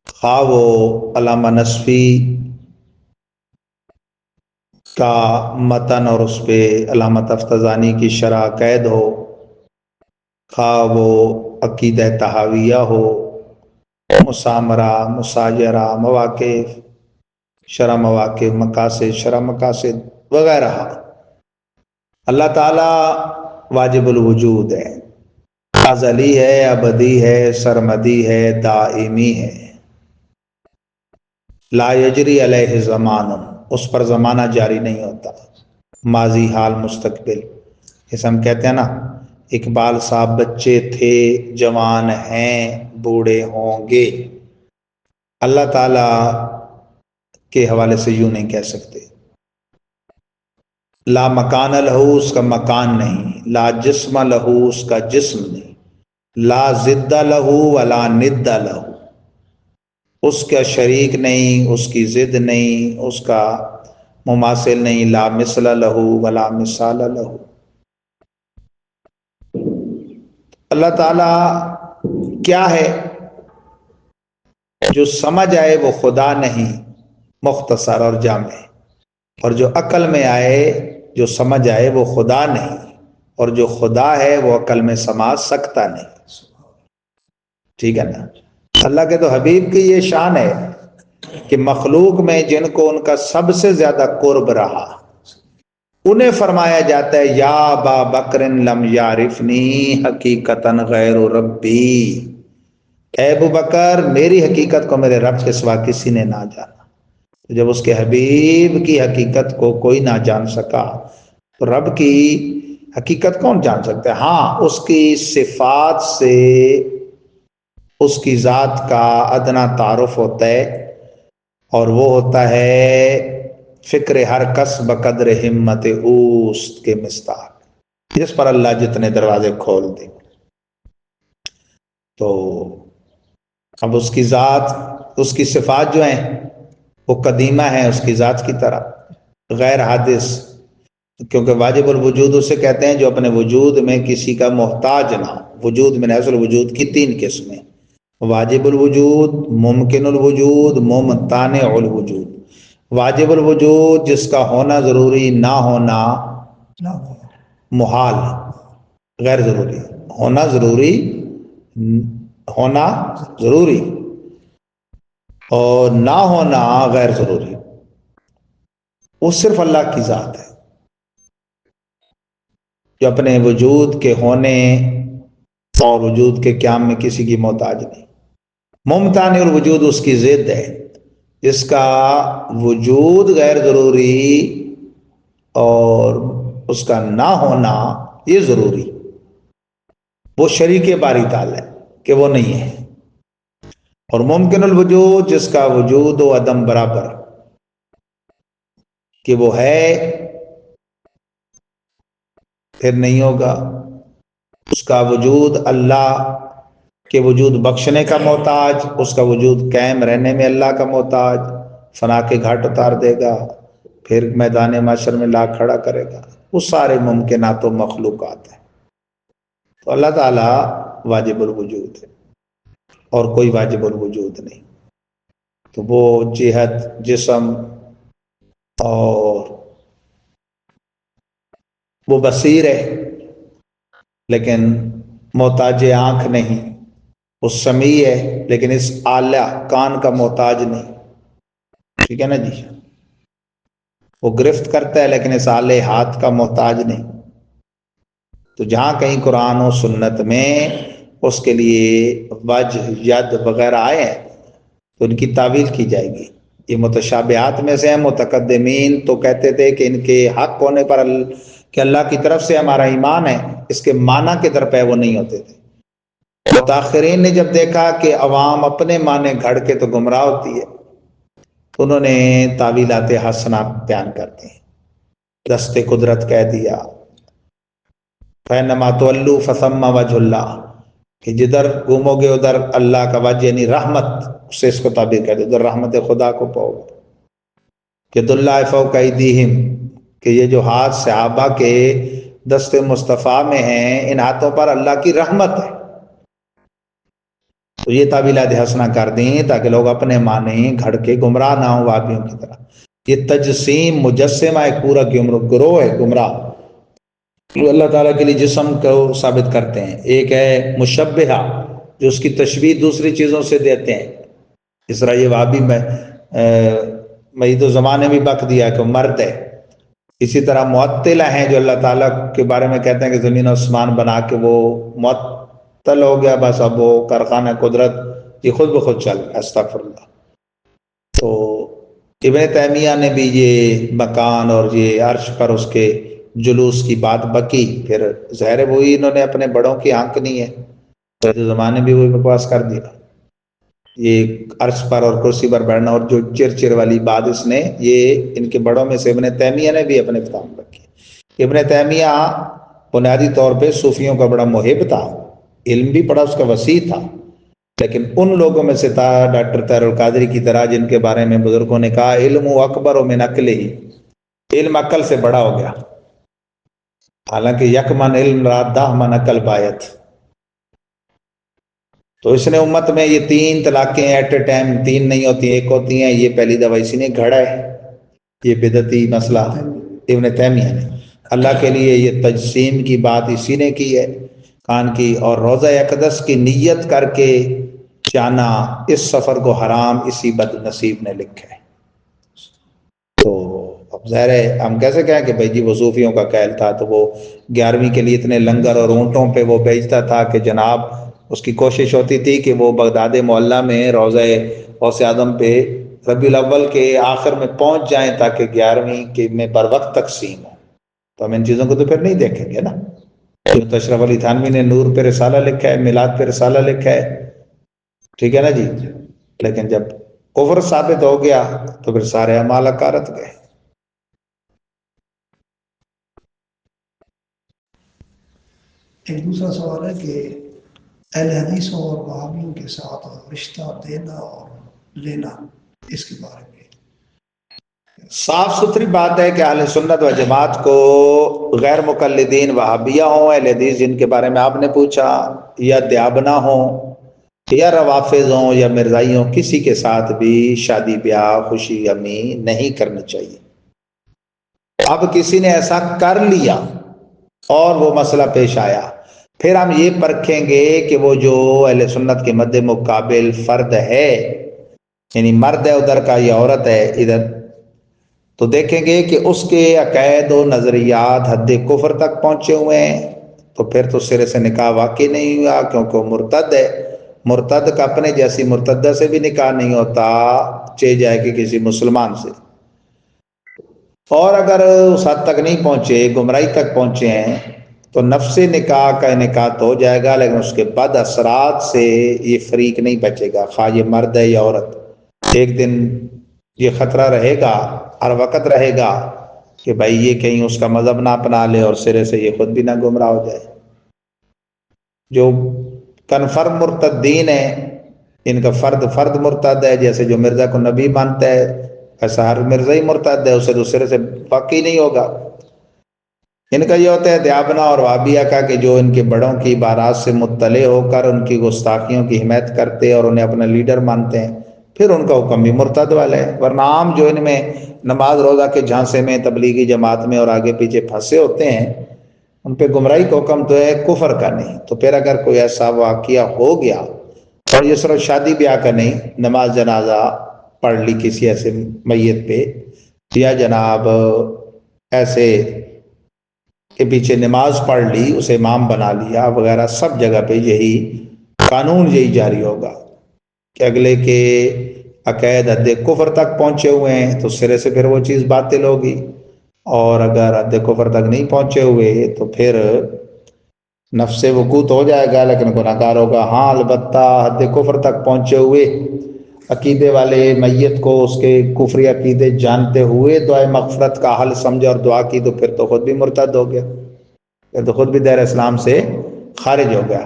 Speaker 1: خواہ وہ علامہ نصفی کا متن اور اس پہ علامہ تفتزانی کی شرح قید ہو، خواہ وہ عقیدہ تحاویہ ہو، مسامرہ، مساجرہ، مواقف، شرح مواقف، مقاصد، شرح مقاصد وغیرہ، اللہ تعالیٰ واجب الوجود ہے، ازلی ہے، ابدی ہے، سرمدی ہے، دائمی ہے، لا یجری علیہ زمان، اس پر زمانہ جاری نہیں ہوتا، ماضی حال مستقبل. جیسے ہم کہتے ہیں نا اقبال صاحب بچے تھے جوان ہیں بوڑھے ہوں گے. اللہ تعالیٰ کے حوالے سے یوں نہیں کہہ سکتے. لا مکان لہو اس کا مکان نہیں، لا جسم لہو اس کا جسم نہیں، لا ضد لہو ولا ند لہو اس کا شریک نہیں، اس کی ضد نہیں، اس کا مماثل نہیں. لا مثل لہو ولا مثال لہو. اللہ تعالیٰ کیا ہے جو سمجھ آئے وہ خدا نہیں، مختصر اور جامع. اور جو عقل میں آئے جو سمجھ آئے وہ خدا نہیں، اور جو خدا ہے وہ عقل میں سما سکتا نہیں. ٹھیک ہے نا. اللہ کے تو حبیب کی یہ شان ہے کہ مخلوق میں جن کو ان کا سب سے زیادہ قرب رہا انہیں فرمایا جاتا ہے یا ابا بکر لم یعرفنی حقیقتاً غیر ربی. اے ابو بکر میری حقیقت کو میرے رب کے سوا کسی نے نہ جانا. جب اس کے حبیب کی حقیقت کو کوئی نہ جان سکا تو رب کی حقیقت کون جان سکتا ہے؟ ہاں اس کی صفات سے اس کی ذات کا ادنا تعارف ہوتا ہے، اور وہ ہوتا ہے فکر ہر کس بقدر ہمت اوست کے مستاق، جس پر اللہ جتنے دروازے کھول دے. تو اب اس کی ذات اس کی صفات جو ہیں وہ قدیمہ ہیں اس کی ذات کی طرح، غیر حادث. کیونکہ واجب الوجود اسے کہتے ہیں جو اپنے وجود میں کسی کا محتاج نہ ہو. وجود من حیث الوجود کی 3 قسمیں: واجب الوجود، ممکن الوجود، ممتنع الوجود. واجب الوجود جس کا ہونا ضروری، نہ ہونا محال، غیر ضروری. ہونا ضروری، ہونا ضروری اور نہ ہونا غیر ضروری. وہ صرف اللہ کی ذات ہے جو اپنے وجود کے ہونے اور وجود کے قیام میں کسی کی محتاج نہیں. ممتنع الوجود اس کی ضد ہے جس کا وجود غیر ضروری اور اس کا نہ ہونا یہ ضروری. وہ شریک باری تعالی ہے کہ وہ نہیں ہے. اور ممکن الوجود جس کا وجود و عدم برابر، کہ وہ ہے پھر نہیں ہوگا. اس کا وجود اللہ کے وجود بخشنے کا محتاج، اس کا وجود قائم رہنے میں اللہ کا محتاج. فنا کے گھاٹ اتار دے گا پھر میدان محشر میں لا کھڑا کرے گا. وہ سارے ممکنات و مخلوقات ہیں. تو اللہ تعالیٰ واجب الوجود ہے اور کوئی واجب الوجود نہیں. تو وہ جہت جسم اور وہ بصیر ہے لیکن محتاج آنکھ نہیں. وہ سمیع ہے لیکن اس آلہ کان کا محتاج نہیں. ٹھیک ہے نا جی. وہ گرفت کرتا ہے لیکن اس آلے ہاتھ کا محتاج نہیں. تو جہاں کہیں قرآن و سنت میں اس کے لیے وجہ ید وغیرہ آئے ہیں تو ان کی تعویل کی جائے گی. یہ متشابہات میں سے ہیں. متقدمین تو کہتے تھے کہ ان کے حق ہونے پر کہ اللہ کی طرف سے ہمارا ایمان ہے، اس کے معنی کے درپے وہ نہیں ہوتے تھے. متاخرین نے جب دیکھا کہ عوام اپنے معنی گھڑ کے تو گمراہ ہوتی ہے، انہوں نے تعویلات حسنہ بیان کرتے ہیں. دست قدرت کہہ دیا، فَإِنَّمَا تُوَلُّوا فَثَمَّ وَجْهُ اللَّهِ کہ جدھر گھومو گے ادھر اللہ کا وجہ یعنی رحمت، اس سے اس کو تعبیر کر دے ادھر رحمت خدا کو پاؤ گے. یَدُ اللَّهِ فَوْقَ أَيْدِيهِمْ کہ یہ جو ہاتھ صحابہ کے دست مصطفیٰ میں ہیں، ان ہاتھوں پر اللہ کی رحمت ہے. تو یہ تعویلات حسنہ کر دیں تاکہ لوگ اپنے معنی گھڑ کے گمراہ نہ ہوں وہابیوں کی طرح. یہ تجسیم مجسمہ ایک پورا گروہ ہے گمراہ جو اللہ تعالیٰ کے لیے جسم کو ثابت کرتے ہیں. ایک ہے مشبہہ جو اس کی تشبیہ دوسری چیزوں سے دیتے ہیں. اس طرح یہ وہابی میں مجید و زمانے بھی بک دیا کہ مرد ہے. اسی طرح معطلہ ہیں جو اللہ تعالیٰ کے بارے میں کہتے ہیں کہ زمین و آسمان بنا کے وہ معطل ہو گیا، بس اب وہ کارخانہ قدرت یہ خود بخود چل. استغفر اللہ. تو ابن تیمیہ نے بھی یہ مکان اور یہ عرش پر اس کے جلوس کی بات بکی، پھر ظاہر وہی انہوں نے اپنے بڑوں کی آنکنی ہے، تو زمانے بھی وہی بکواس کر دیا، یہ عرش پر اور کرسی پر بیٹھنا اور جو چر والی بات اس نے، یہ ان کے بڑوں میں سے ابن تیمیہ نے بھی اپنے کتاب میں رکھی۔ ابن تیمیہ بنیادی طور پہ صوفیوں کا بڑا محب تھا، علم بھی بڑا اس کا وسیع تھا، لیکن ان لوگوں میں سے تھا ڈاکٹر طاہر القادری کی طرح جن کے بارے میں بزرگوں نے کہا علم اکبر و من عقلہ، علم عقل سے بڑا ہو گیا، حالانکہ یک من علم رات 10 من عقل بایت۔ تو اس نے امت میں یہ 3 طلاقیں ایٹ اے ٹائم 3 نہیں ہوتی، ایک ہوتی ہیں، یہ پہلی دفعہ اسی نے گھڑا ہے، یہ بدعتی مسئلہ ابن تیمیہ نے۔ اللہ کے لیے یہ تجسیم کی بات اسی نے کی ہے کان کی، اور روضہ اقدس کی نیت کر کے جانا اس سفر کو حرام اسی بد نصیب نے لکھا ہے۔ تو اب ظاہر ہے ہم کیسے کہیں کہ بھائی جی وہ صوفیوں کا قائل تھا، تو وہ 11ویں کے لیے اتنے لنگر اور اونٹوں پہ وہ بیچتا تھا کہ جناب اس کی کوشش ہوتی تھی کہ وہ بغداد معلیٰ میں روضہ غوث اعظم پہ ربیع الاول کے آخر میں پہنچ جائیں تاکہ 11ویں کے میں بر وقت تقسیم ہو۔ تو ہم ان چیزوں کو تو پھر نہیں دیکھیں گے نا۔ اشرف علی تھانوی نے نور پہ رسالہ لکھا ہے، میلاد پہ رسالہ لکھا ہے، ٹھیک ہے نا جی، لیکن جب کفر ثابت ہو گیا تو پھر سارے اعمال اکارت گئے۔
Speaker 2: ایک دوسرا سوال ہے کہ اہل حدیثوں اور وہابیوں کے ساتھ رشتہ دینا اور لینا، اس کے بارے میں
Speaker 1: صاف ستھری بات ہے کہ اہل سنت و جماعت کو غیر مقلدین وہابیہ ہوں، اہل حدیث جن کے بارے میں آپ نے پوچھا، یا دیابنا ہوں یا روافظ ہوں یا مرزائی ہوں، کسی کے ساتھ بھی شادی بیاہ خوشی غمی نہیں کرنی چاہیے۔ اب کسی نے ایسا کر لیا اور وہ مسئلہ پیش آیا، پھر ہم یہ پرکھیں گے کہ وہ جو اہل سنت کے مد مقابل فرد ہے، یعنی مرد ہے ادھر کا یا عورت ہے ادھر، تو دیکھیں گے کہ اس کے عقائد و نظریات حد کفر تک پہنچے ہوئے ہیں، تو پھر تو سرے سے نکاح واقع نہیں ہوا، کیونکہ وہ مرتد ہے۔ مرتد کا اپنے جیسی مرتدہ سے بھی نکاح نہیں ہوتا، چاہے جائے کہ کسی مسلمان سے۔ اور اگر اس حد تک نہیں پہنچے، گمراہی تک پہنچے ہیں، تو نفس نکاح کا انعقاد ہو جائے گا، لیکن اس کے بعد اثرات سے یہ فریق نہیں بچے گا، خواہ یہ مرد ہے یا عورت۔ ایک دن یہ خطرہ رہے گا، ہر وقت رہے گا کہ بھائی یہ کہیں اس کا مذہب نہ اپنا لے اور سرے سے یہ خود بھی نہ گمراہ ہو جائے۔ جو کنفرم مرتدین ہیں، ان کا فرد مرتد ہے، جیسے جو مرزا کو نبی مانتا ہے ایسا ہر مرزا ہی مرتد ہے، اسے دوسرے سے واقعی نہیں ہوگا۔ ان کا یہ ہوتا ہے دیابنا اور وہابیہ کا کہ جو ان کے بڑوں کی عبارات سے مطلع ہو کر ان کی گستاخیوں کی حمایت کرتے اور انہیں اپنا لیڈر مانتے ہیں، پھر ان کا حکم بھی مرتد والا ہے۔ ورنہ عام جو ان میں نماز روزہ کے جھانسے میں تبلیغی جماعت میں اور آگے پیچھے پھنسے ہوتے ہیں، ان پہ گمراہی کا حکم تو ہے، کفر کا نہیں۔ تو پھر اگر کوئی ایسا واقعہ ہو گیا، اور یہ صرف شادی بیاہ کا نہیں، نماز جنازہ پڑھ لی کسی ایسے میت پہ، یا جناب ایسے کے پیچھے نماز پڑھ لی، اسے امام بنا لیا وغیرہ، سب جگہ پہ یہی قانون یہی جاری ہوگا کہ اگلے کے عقائد حد کفر تک پہنچے ہوئے ہیں تو سرے سے پھر وہ چیز باطل ہوگی، اور اگر حد کفر تک نہیں پہنچے ہوئے تو پھر نفس وقوت ہو جائے گا لیکن گناہ گار ہوگا۔ ہاں البتہ حد کفر تک پہنچے ہوئے عقیدے والے میت کو اس کے کفری عقیدے جانتے ہوئے دعائے مغفرت کا حل سمجھا اور دعا کی، تو پھر تو خود بھی مرتد ہو گیا، پھر تو خود بھی دائرہ اسلام سے خارج ہو گیا۔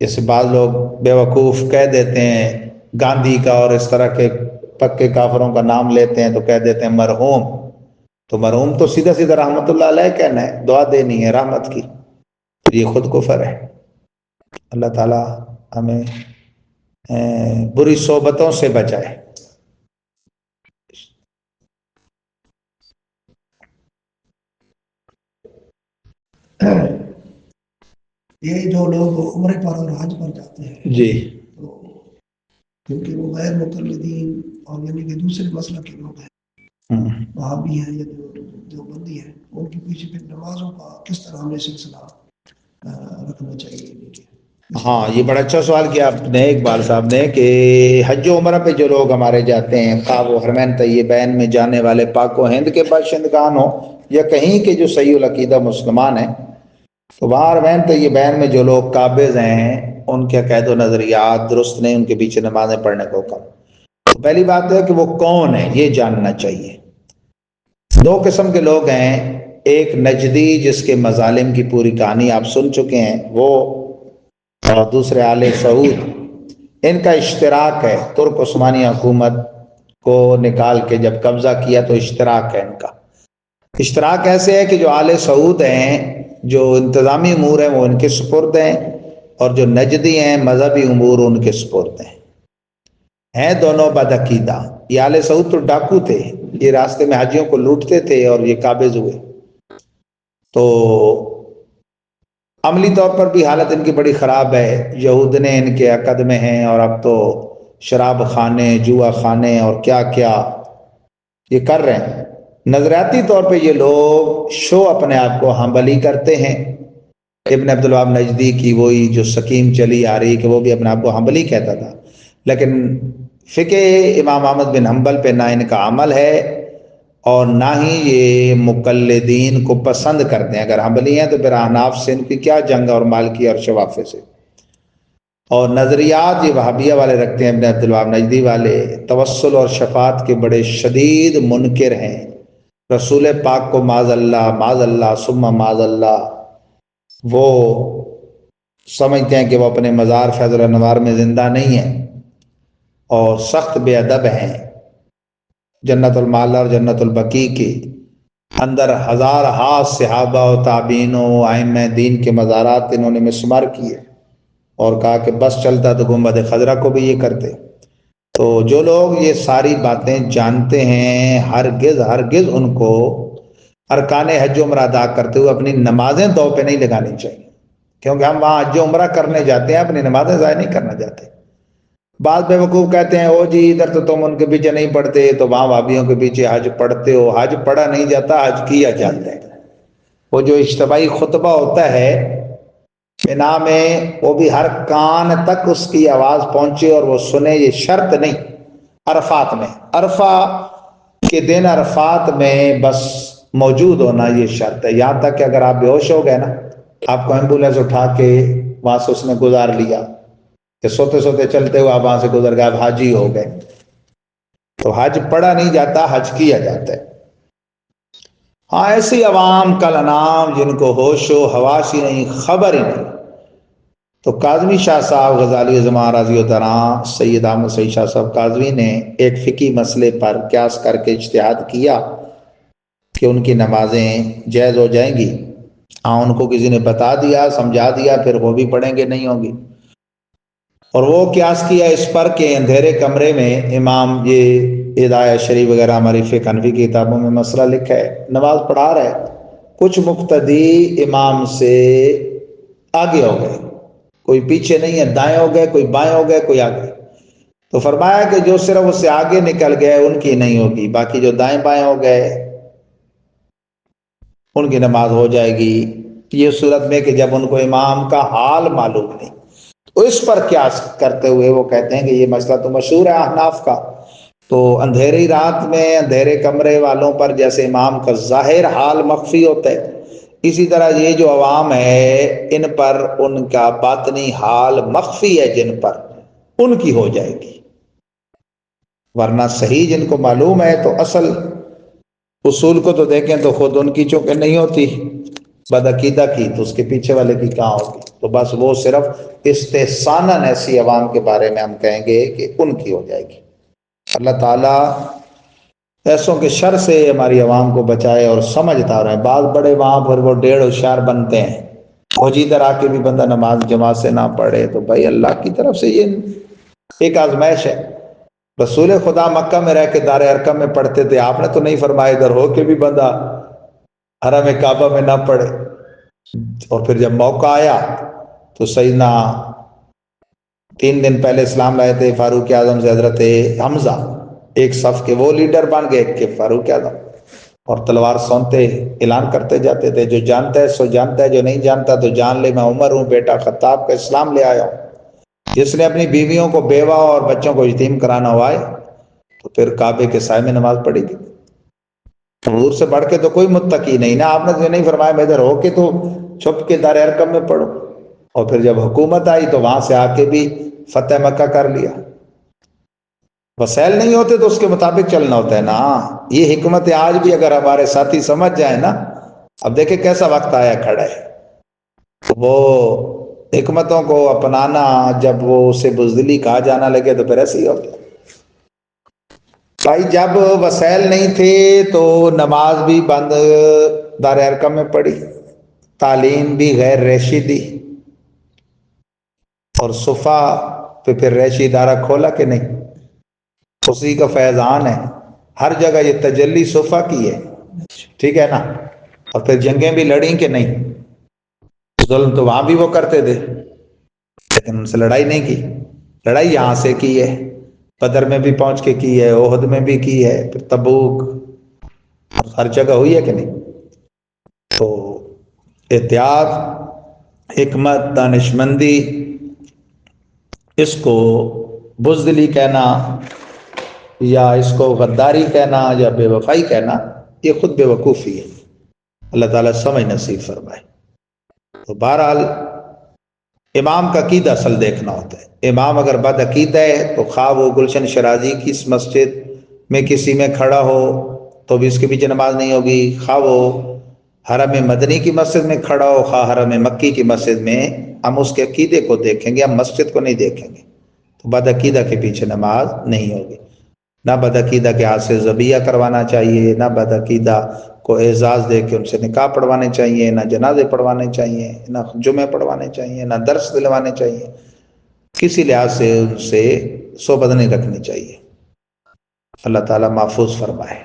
Speaker 1: جیسے بعض لوگ بے وقوف کہہ دیتے ہیں گاندھی کا اور اس طرح کے پکے کافروں کا نام لیتے ہیں تو کہہ دیتے ہیں مرحوم، تو مرحوم تو سیدھا سیدھا رحمت اللہ علیہ کہنا ہے، دعا دینی ہے رحمت کی، یہ خود کفر ہے۔ اللہ تعالی ہمیں بری صحبتوں سے بچائے۔
Speaker 2: یہ جو لوگ عمرے پر اور حج پر جاتے ہیں،
Speaker 1: جی
Speaker 2: تو کیونکہ وہ غیر مقلدین اور یعنی کہ دوسرے مسلک کے لوگ ہیں، وہابی ہیں یا جو بندی ہیں، ان کے پیچھے پھر نمازوں کا کس طرح ہمیں سلسلہ رکھنا چاہیے؟
Speaker 1: ہاں یہ بڑا اچھا سوال کیا آپ نے اقبال صاحب نے کہ حج و عمرہ پہ جو لوگ ہمارے جاتے ہیں، خواہ وہ حرمین طیبین میں جانے والے پاک و ہند کے باشندگان ہوں یا کہیں کے جو صحیح العقیدہ مسلمان ہیں، تو وہاں حرمین طیبین میں جو لوگ قابض ہیں ان کے عقائد و نظریات درست نہیں، ان کے پیچھے نمازیں پڑھنے کو حکم۔ تو پہلی بات ہے کہ وہ کون ہے یہ جاننا چاہیے۔ دو قسم کے لوگ ہیں، ایک نجدی جس کے مظالم کی پوری کہانی آپ سن چکے ہیں وہ، اور دوسرے آل سعود۔ ان کا اشتراک ہے، ترک عثمانی حکومت کو نکال کے جب قبضہ کیا تو اشتراک ہے ان کا۔ اشتراک ایسے ہے کہ جو آل سعود ہیں، جو انتظامی امور ہیں وہ ان کے سپرد ہیں، اور جو نجدی ہیں مذہبی امور ان کے سپرد ہیں دونوں بدعقیدہ۔ یہ آل سعود تو ڈاکو تھے، یہ راستے میں حاجیوں کو لوٹتے تھے اور یہ قابض ہوئے، تو عملی طور پر بھی حالت ان کی بڑی خراب ہے۔ یہود نے ان کے عقد میں ہیں، اور اب تو شراب خانے، جوا خانے اور کیا کیا یہ کر رہے ہیں۔ نظریاتی طور پہ یہ لوگ شو اپنے آپ کو حنبلی کرتے ہیں۔ ابن عبدالوہاب نجدی کی وہی جو سکیم چلی آ رہی کہ وہ بھی اپنے آپ کو حنبلی کہتا تھا، لیکن فقہ امام احمد بن حنبل پہ نہ ان کا عمل ہے اور نہ ہی یہ مقلدین کو پسند کرتے ہیں۔ اگر حنبلی ہیں تو پھر احناف سے ان کی کیا جنگ اور مالکی اور شوافے سے۔ اور نظریات یہ وہابیہ والے رکھتے ہیں، ابن عبدالوہاب نجدی والے توسل اور شفاعت کے بڑے شدید منکر ہیں۔ رسول پاک کو معاذ اللہ ثم معاذ اللہ وہ سمجھتے ہیں کہ وہ اپنے مزار فیض الانوار میں زندہ نہیں ہیں اور سخت بے ادب ہیں۔ جنت المعلی اور جنت البقیع کے اندر ہزار ہاتھ صحابہ و تابعین و ائمہ دین کے مزارات انہوں نے مسمار کیے، اور کہا کہ بس چلتا تو گنبد خضرا کو بھی یہ کرتے۔ تو جو لوگ یہ ساری باتیں جانتے ہیں، ہرگز ان کو ارکان حج و عمرہ ادا کرتے ہوئے اپنی نمازیں دو پہ نہیں لگانی چاہیے، کیونکہ ہم وہاں حج و عمرہ کرنے جاتے ہیں، اپنی نمازیں ضائع نہیں کرنا چاہتے۔ بعض بیوقوف کہتے ہیں او جی ادھر تو تم ان کے پیچھے نہیں پڑھتے، تو وہاں وہابیوں کے پیچھے حج پڑھتے ہو۔ حج پڑھا نہیں جاتا، حج کیا جاتا ہے۔ وہ جو اجتماعی خطبہ ہوتا ہے بنا میں، وہ بھی ہر کان تک اس کی آواز پہنچے اور وہ سنے، یہ شرط نہیں۔ عرفات میں، عرفہ کے دن عرفات میں بس موجود ہونا یہ شرط ہے۔ یہاں تک کہ اگر آپ بے ہوش ہو گئے نا، آپ کو ایمبولینس اٹھا کے وہاں سے اس نے گزار لیا، کہ سوتے سوتے چلتے ہوئے آپ وہاں سے گزر گئے، آپ حاجی ہو گئے۔ تو حج پڑھا نہیں جاتا، حج کیا جاتا ہے۔ ہاں ایسی عوام کل انعام جن کو ہوش و حواس ہی نہیں، خبر ہی نہیں۔ تو کاظمی شاہ صاحب غزالی زمان رضی اللہ عنہ، سید احمد سعید شاہ صاحب کاظمی نے ایک فقہی مسئلے پر قیاس کر کے اجتہاد کیا کہ ان کی نمازیں جائز ہو جائیں گی۔ ہاں ان کو کسی نے بتا دیا، سمجھا دیا، پھر وہ بھی پڑھیں گے نہیں ہوگی۔ اور وہ قیاس کیا اس پر کہ اندھیرے کمرے میں امام، یہ ہدایہ شریف وغیرہ ہماری فقہ حنفی کی کتابوں میں مسئلہ لکھا ہے، نماز پڑھا رہا ہے، کچھ مقتدی امام سے آگے ہو گئے، کوئی پیچھے نہیں ہے، دائیں ہو گئے، کوئی بائیں ہو گئے، کوئی آگے۔ تو فرمایا کہ جو صرف اس سے آگے نکل گئے ان کی نہیں ہوگی، باقی جو دائیں بائیں ہو گئے ان کی نماز ہو جائے گی۔ یہ صورت میں کہ جب ان کو امام کا حال معلوم نہیں، تو اس پر قیاس کرتے ہوئے وہ کہتے ہیں کہ یہ مسئلہ تو مشہور ہے احناف کا، تو اندھیری رات میں اندھیرے کمرے والوں پر جیسے امام کا ظاہر حال مخفی ہوتا ہے، اسی طرح یہ جو عوام ہے ان پر ان کا باطنی حال مخفی ہے، جن پر ان کی ہو جائے گی۔ ورنہ صحیح جن کو معلوم ہے تو اصل اصول کو تو دیکھیں تو خود ان کی چونکہ نہیں ہوتی بدعقیدہ کی، تو اس کے پیچھے والے کی کہاں ہوگی؟ تو بس وہ صرف استحساناً ایسی عوام کے بارے میں ہم کہیں گے کہ ان کی ہو جائے گی۔ اللہ تعالیٰ ایسوں کے شر سے ہماری عوام کو بچائے اور سمجھدار ہیں۔ بعض بڑے وہاں پر وہ ڈیڑھ ہوشیار بنتے ہیں، فوجی ادھر آ کے بھی بندہ نماز جماعت سے نہ پڑھے، تو بھائی اللہ کی طرف سے یہ ایک آزمائش ہے۔ رسول خدا مکہ میں رہ کے دار ارقم میں پڑھتے تھے، آپ نے تو نہیں فرمایا ادھر ہو کے بھی بندہ حرم کعبہ میں نہ پڑھے۔ اور پھر جب موقع آیا تو سیدنا 3 دن پہلے اسلام لائے تھے فاروق اعظم سے حضرت حمزہ، ایک صف کے وہ لیڈر بن گئے کہ فاروق اعظم اور تلوار سونتے اعلان کرتے جاتے تھے، جو جانتا ہے سو جانتا ہے، جو نہیں جانتا تو جان لے، میں عمر ہوں بیٹا خطاب کا، اسلام لے آیا ہوں۔ جس نے اپنی بیویوں کو بیوہ اور بچوں کو یتیم کرانا ہوا ہے تو پھر کعبے کے سائے میں نماز پڑھے گی۔ حضور سے بڑھ کے تو کوئی متقی نہیں نا، آپ نے تو نہیں فرمایا میں ادھر ہو کے تو چھپ کے دار ارقم میں پڑھو، اور پھر جب حکومت آئی تو وہاں سے آ کے بھی فتح مکہ کر لیا۔ وسائل نہیں ہوتے تو اس کے مطابق چلنا ہوتا ہے نا۔ یہ حکمت آج بھی اگر ہمارے ساتھی سمجھ جائیں نا، اب دیکھیں کیسا وقت آیا کھڑا ہے، وہ حکمتوں کو اپنانا جب وہ اسے بزدلی کہا جانا لگے تو پھر ایسے ہی ہو گیا۔ بھائی جب وسائل نہیں تھے تو نماز بھی بند دار ارقم میں پڑھی، تعلیم بھی غیر ریشی دی، اور صفا پہ پھر ریشی ادارہ کھولا کہ نہیں؟ اسی کا فیضان ہے، ہر جگہ یہ تجلی صفا کی ہے، ٹھیک ہے نا۔ اور پھر جنگیں بھی لڑیں کہ نہیں؟ ظلم تو وہاں بھی وہ کرتے تھے لیکن ان سے لڑائی نہیں کی، لڑائی یہاں سے کی ہے، بدر میں بھی پہنچ کے کی ہے، احد میں بھی کی ہے، پھر تبوک، ہر جگہ ہوئی ہے کہ نہیں؟ تو احتیاط، حکمت، دانشمندی، اس کو بزدلی کہنا یا اس کو غداری کہنا یا بے وفائی کہنا، یہ خود بے وقوفی ہے۔ اللہ تعالیٰ سمجھ نصیب فرمائے۔ تو بہرحال امام کا عقیدہ اصل دیکھنا ہوتا ہے۔ امام اگر بد عقیدہ ہے تو خواہ وہ گلشن شرازی کی اس مسجد میں کسی میں کھڑا ہو تو بھی اس کے پیچھے نماز نہیں ہوگی، خواہ وہ حرم مدنی کی مسجد میں کھڑا ہو خواہ حرم مکی کی مسجد میں، ہم اس کے عقیدے کو دیکھیں گے، ہم مسجد کو نہیں دیکھیں گے۔ تو بد عقیدہ کے پیچھے نماز نہیں ہوگی۔ نہ بد عقیدہ کے ہاتھ سے ذبیحہ کروانا چاہیے، نہ بد عقیدہ کو اعزاز دے کے ان سے نکاح پڑھوانے چاہیے، نہ جنازے پڑھوانے چاہیے، نہ جمعے پڑھوانے چاہیے، نہ درس دلوانے چاہیے، کسی لحاظ سے ان سے صحبت نہیں رکھنی چاہیے۔ اللہ تعالیٰ محفوظ فرمائے۔